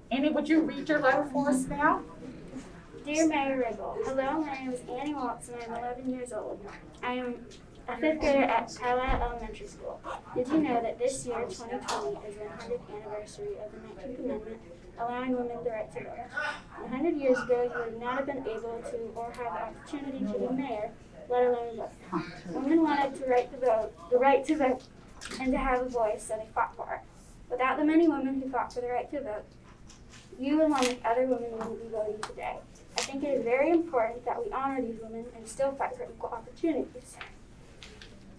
Annie, would you read your letter for us now? Dear Mayor Riggle, hello, my name is Annie Waltz and I'm 11 years old. I am a 5th grader at Karla Elementary School. Did you know that this year, 2020, is the 100th anniversary of the 19th Amendment, allowing women the right to vote? 100 years ago, you would not have been able to or have the opportunity to be mayor, let alone vote. Women wanted the right to vote, and to have a voice, so they fought for it. Without the many women who fought for the right to vote, you, along with other women, wouldn't be voting today. I think it is very important that we honor these women and still fight for equal opportunities.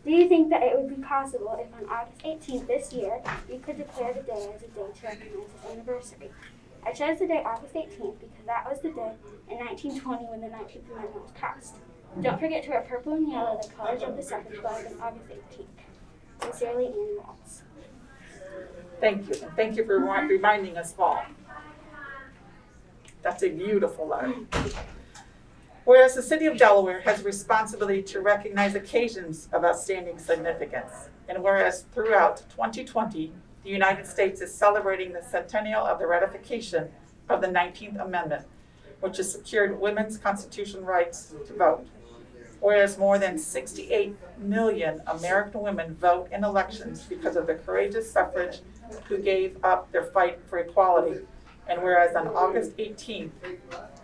Do you think that it would be possible if on August 18th this year, we could declare the day as a day to recognize this anniversary? I chose the day August 18th because that was the day in 1920 when the 19th Amendment was passed. Don't forget to wear purple and yellow, the colors of the suffrage flag, on August 18th. Sincerely, Annie Waltz. Thank you, and thank you for reminding us all. That's a beautiful letter. Whereas the City of Delaware has a responsibility to recognize occasions of outstanding significance, and whereas throughout 2020, the United States is celebrating the centennial of the ratification of the 19th Amendment, which has secured women's constitutional rights to vote. Whereas more than 68 million American women vote in elections because of the courageous suffrage who gave up their fight for equality. And whereas on August 18,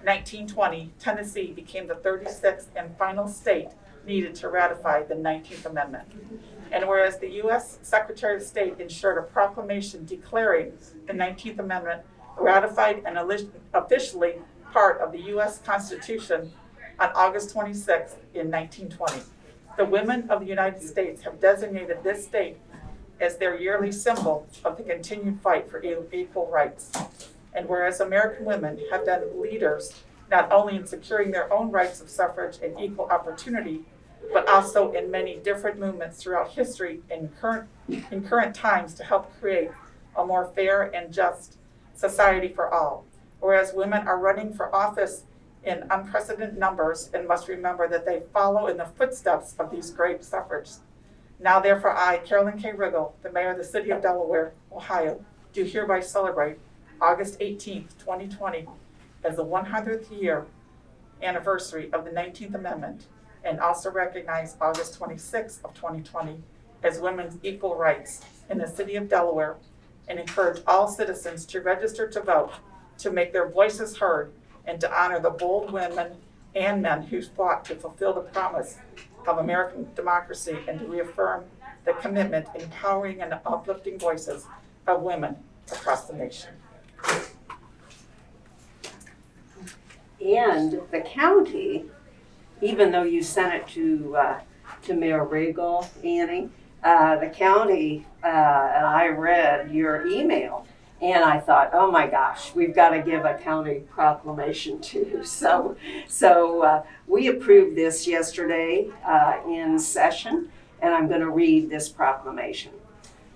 1920, Tennessee became the 36th and final state needed to ratify the 19th Amendment. And whereas the U.S. Secretary of State issued a proclamation declaring the 19th Amendment ratified and officially part of the U.S. Constitution on August 26 in 1920. The women of the United States have designated this date as their yearly symbol of the continued fight for equal rights. And whereas American women have been leaders not only in securing their own rights of suffrage and equal opportunity, but also in many different movements throughout history and in current times to help create a more fair and just society for all. Whereas women are running for office in unprecedented numbers and must remember that they follow in the footsteps of these great suffragists. Now therefore I, Carolyn K. Riggle, the Mayor of the City of Delaware, Ohio, do hereby celebrate August 18th, 2020 as the 100th year anniversary of the 19th Amendment, and also recognize August 26th of 2020 as women's equal rights in the City of Delaware, and encourage all citizens to register to vote, to make their voices heard, and to honor the bold women and men who fought to fulfill the promise of American democracy, and to reaffirm the commitment, empowering and uplifting voices of women across the nation. And the county, even though you sent it to Mayor Riggle, Annie, the county, and I read your email, and I thought, oh my gosh, we've got to give a county proclamation too. So we approved this yesterday in session, and I'm going to read this proclamation.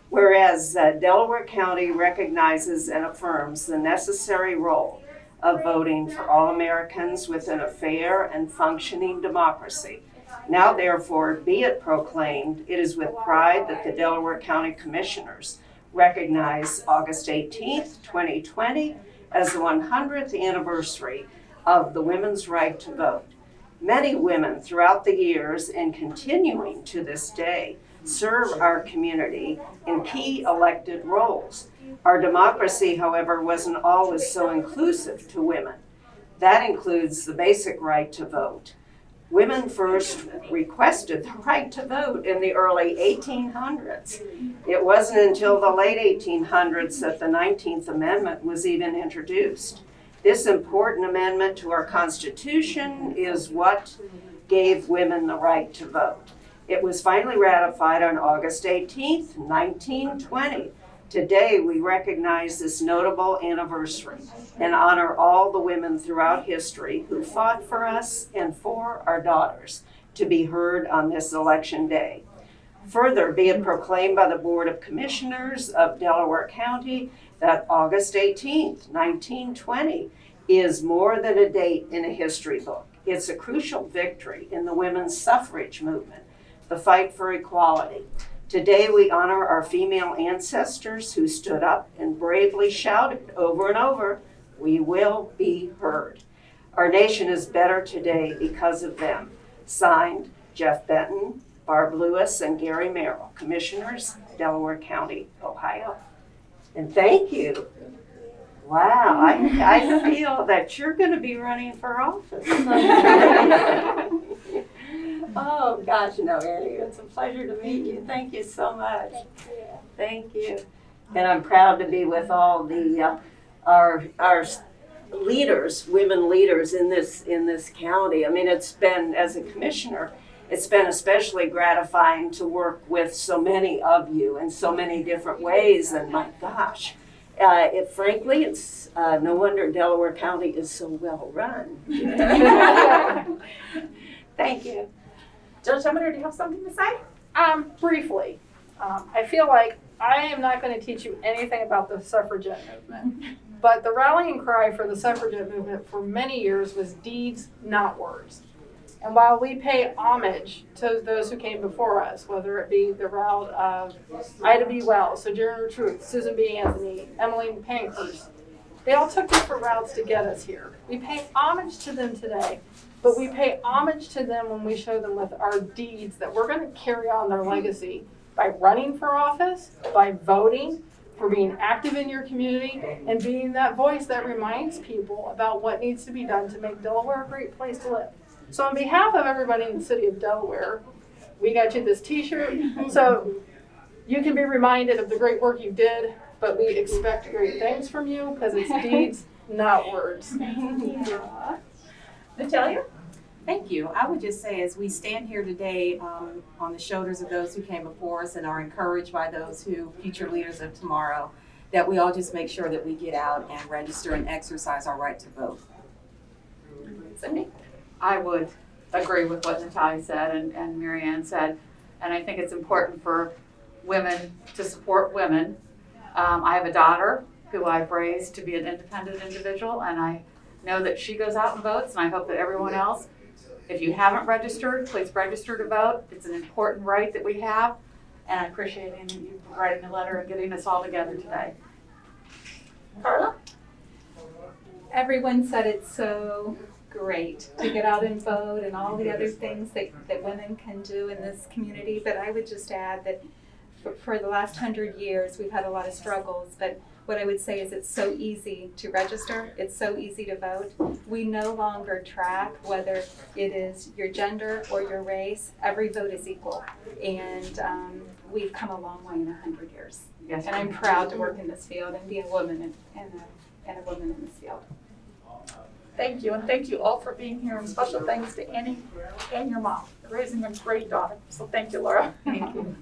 Whereas Delaware County recognizes and affirms the necessary role of voting for all Americans within a fair and functioning democracy. Now therefore be it proclaimed, it is with pride that the Delaware County Commissioners recognize August 18th, 2020 as the 100th anniversary of the women's right to vote. Many women throughout the years and continuing to this day serve our community in key elected roles. Our democracy, however, wasn't always so inclusive to women. That includes the basic right to vote. Women first requested the right to vote in the early 1800s. It wasn't until the late 1800s that the 19th Amendment was even introduced. This important amendment to our Constitution is what gave women the right to vote. It was finally ratified on August 18th, 1920. Today, we recognize this notable anniversary and honor all the women throughout history who fought for us and for our daughters to be heard on this election day. Further, be it proclaimed by the Board of Commissioners of Delaware County that August 18th, 1920 is more than a date in a history book. It's a crucial victory in the women's suffrage movement, the fight for equality. Today we honor our female ancestors who stood up and bravely shouted over and over, "We will be heard." Our nation is better today because of them. Signed, Jeff Benton, Barb Lewis, and Gary Merrill, Commissioners, Delaware County, Ohio. And thank you. Wow, I feel that you're going to be running for office. Oh, gosh, no, Annie, it's a pleasure to meet you. Thank you so much. Thank you. And I'm proud to be with all the our leaders, women leaders in this county. I mean, it's been, as a commissioner, it's been especially gratifying to work with so many of you in so many different ways. And my gosh, frankly, it's no wonder Delaware County is so well run. Thank you. Judge Hemmeter, do you have something to say? Briefly, I feel like I am not going to teach you anything about the suffragette movement, but the rallying cry for the suffragette movement for many years was deeds, not words. And while we pay homage to those who came before us, whether it be the route of Ida B. Wells, Sojourner Truth, Susan B. Anthony, Emily Pankhurst, they all took different routes to get us here. We pay homage to them today, but we pay homage to them when we show them with our deeds that we're going to carry on their legacy by running for office, by voting, for being active in your community, and being that voice that reminds people about what needs to be done to make Delaware a great place to live. So on behalf of everybody in the city of Delaware, we got you this t-shirt, so you can be reminded of the great work you did, but we expect great things from you because it's deeds, not words. Natalia? Thank you. I would just say, as we stand here today on the shoulders of those who came before us and are encouraged by those who future leaders of tomorrow, that we all just make sure that we get out and register and exercise our right to vote. Cindy? I would agree with what Natalia said and Marianne said, and I think it's important for women to support women. I have a daughter who I've raised to be an independent individual, and I know that she goes out and votes, and I hope that everyone else, if you haven't registered, please register to vote. It's an important right that we have, and I appreciate you writing the letter and getting us all together today. Karla? Everyone said it's so great to get out and vote and all the other things that women can do in this community, but I would just add that for the last 100 years we've had a lot of struggles, but what I would say is it's so easy to register, it's so easy to vote. We no longer track whether it is your gender or your race. Every vote is equal, and we've come a long way in 100 years. Yes. And I'm proud to work in this field and be a woman and a woman in this field. Thank you, and thank you all for being here, and special thanks to Annie and your mom for raising a great daughter. So thank you, Laura. Thank you.